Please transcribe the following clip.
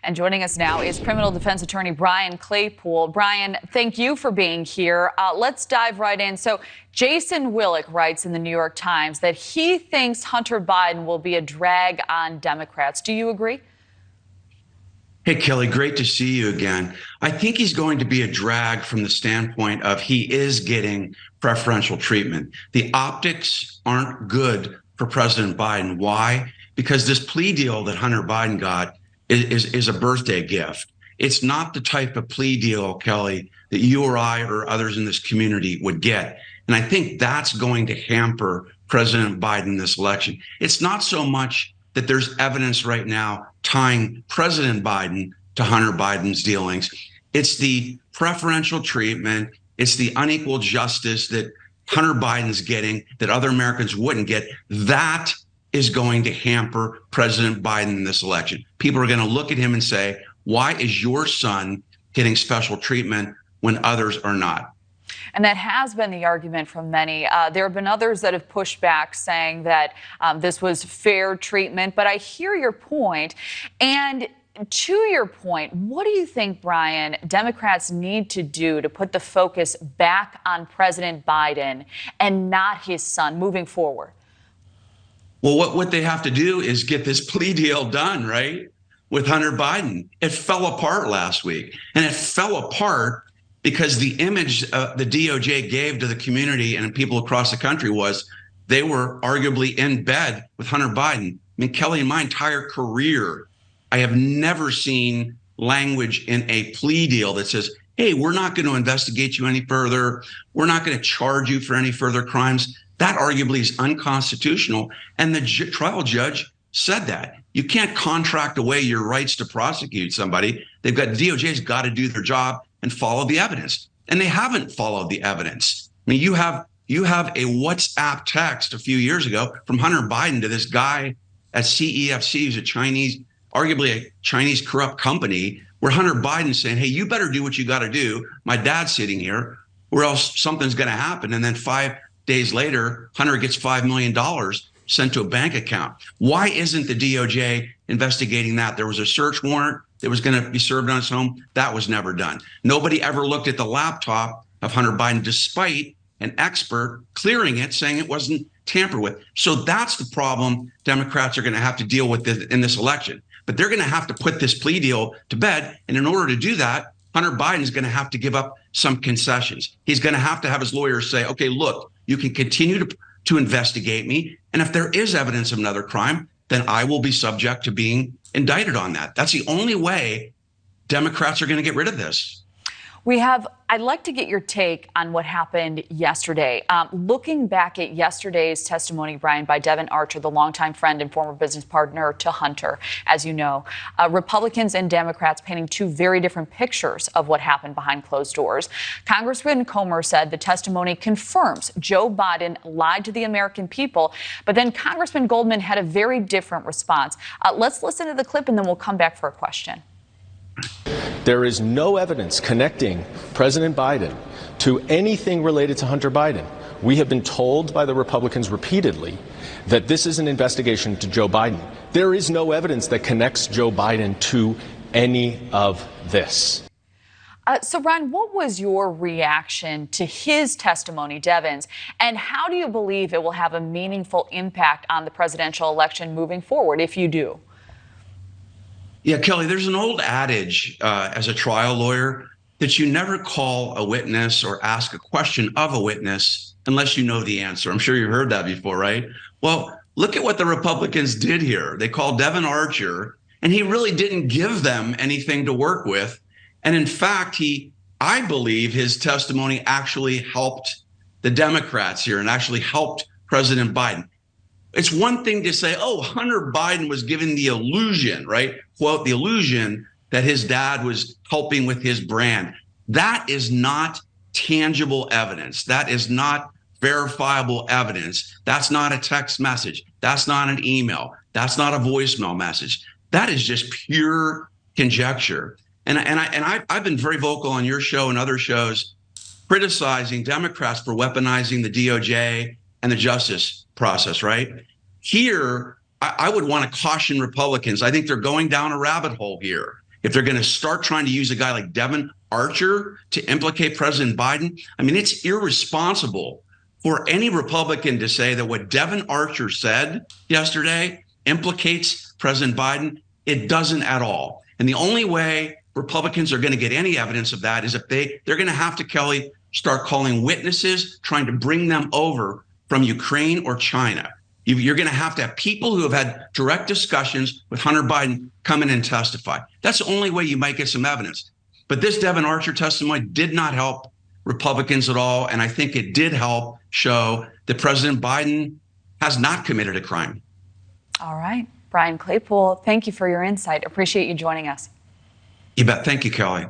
And joining us now is criminal defense attorney Brian Claypool. Brian, thank you for being here. Let's dive right in. So Jason Willick writes in the New York Times that he thinks Hunter Biden will be a drag on Democrats. Do you agree? Hey, Kelly, great to see you again. I think he's going to be a drag from the standpoint of he is getting preferential treatment. The optics aren't good for President Biden. Why? Because this plea deal that Hunter Biden got is a birthday gift. It's not the type of plea deal, Kelly, that you or I or others in this community would get. And I think that's going to hamper President Biden this election. It's not so much that there's evidence right now tying President Biden to Hunter Biden's dealings. It's the preferential treatment. It's the unequal justice that Hunter Biden's getting that other Americans wouldn't get. That is going to hamper President Biden in this election. People are going to look at him and say, why is your son getting special treatment when others are not? And that has been the argument from many. There have been others that have pushed back saying that this was fair treatment. But I hear your point. And to your point, what do you think, Brian, Democrats need to do to put the focus back on President Biden and not his son moving forward? Well, what they have to do is get this plea deal done, right, with Hunter Biden. It fell apart last week, and it fell apart because the image the DOJ gave to the community and people across the country was they were arguably in bed with Hunter Biden. I mean, Kelly, in my entire career, I have never seen language in a plea deal that says, hey, we're not going to investigate you any further. We're not going to charge you for any further crimes. That arguably is unconstitutional. And the trial judge said that. You can't contract away your rights to prosecute somebody. DOJ's got to do their job and follow the evidence. And they haven't followed the evidence. I mean, you have a WhatsApp text a few years ago from Hunter Biden to this guy at CEFC, who's arguably a Chinese corrupt company, where Hunter Biden's saying, hey, you better do what you got to do. My dad's sitting here, or else something's going to happen. And then 5 days later, Hunter gets $5 million sent to a bank account. Why isn't the DOJ investigating that? There was a search warrant that was going to be served on his home. That was never done. Nobody ever looked at the laptop of Hunter Biden, despite an expert clearing it, saying it wasn't tampered with. So that's the problem Democrats are going to have to deal with in this election. But they're going to have to put this plea deal to bed. And in order to do that, Hunter Biden is going to have to give up some concessions. He's going to have his lawyers say, okay, look, you can continue to investigate me. And if there is evidence of another crime, then I will be subject to being indicted on that. That's the only way Democrats are going to get rid of this. I'd like to get your take on what happened yesterday. Looking back at yesterday's testimony, Brian, by Devin Archer, the longtime friend and former business partner to Hunter, as you know, Republicans and Democrats painting two very different pictures of what happened behind closed doors. Congressman Comer said the testimony confirms Joe Biden lied to the American people, but then Congressman Goldman had a very different response. Let's listen to the clip and then we'll come back for a question. There is no evidence connecting President Biden to anything related to Hunter Biden. We have been told by the Republicans repeatedly that this is an investigation to Joe Biden. There is no evidence that connects Joe Biden to any of this. So, Brian, what was your reaction to his testimony, Devin's, and how do you believe it will have a meaningful impact on the presidential election moving forward, if you do? Yeah, Kelly, there's an old adage as a trial lawyer that you never call a witness or ask a question of a witness unless you know the answer. I'm sure you've heard that before, right? Well, look at what the Republicans did here. They called Devin Archer, and he really didn't give them anything to work with. And in fact, I believe his testimony actually helped the Democrats here and actually helped President Biden. It's one thing to say, oh, Hunter Biden was given the illusion, right? Quote, the illusion that his dad was helping with his brand. That is not tangible evidence. That is not verifiable evidence. That's not a text message. That's not an email. That's not a voicemail message. That is just pure conjecture. And I've been very vocal on your show and other shows criticizing Democrats for weaponizing the DOJ and the justice process, right? Here, I would want to caution Republicans. I think they're going down a rabbit hole here. if they're going to start trying to use a guy like Devin Archer to implicate President Biden, I mean, it's irresponsible for any Republican to say that what Devin Archer said yesterday implicates President Biden. It doesn't at all. And the only way Republicans are going to get any evidence of that is if they're going to have to, Kelly, start calling witnesses, trying to bring them over from Ukraine or China. You're going to have people who have had direct discussions with Hunter Biden come in and testify. That's the only way you might get some evidence. But this Devin Archer testimony did not help Republicans at all. And I think it did help show that President Biden has not committed a crime. All right. Brian Claypool, thank you for your insight. Appreciate you joining us. You bet. Thank you, Kelly.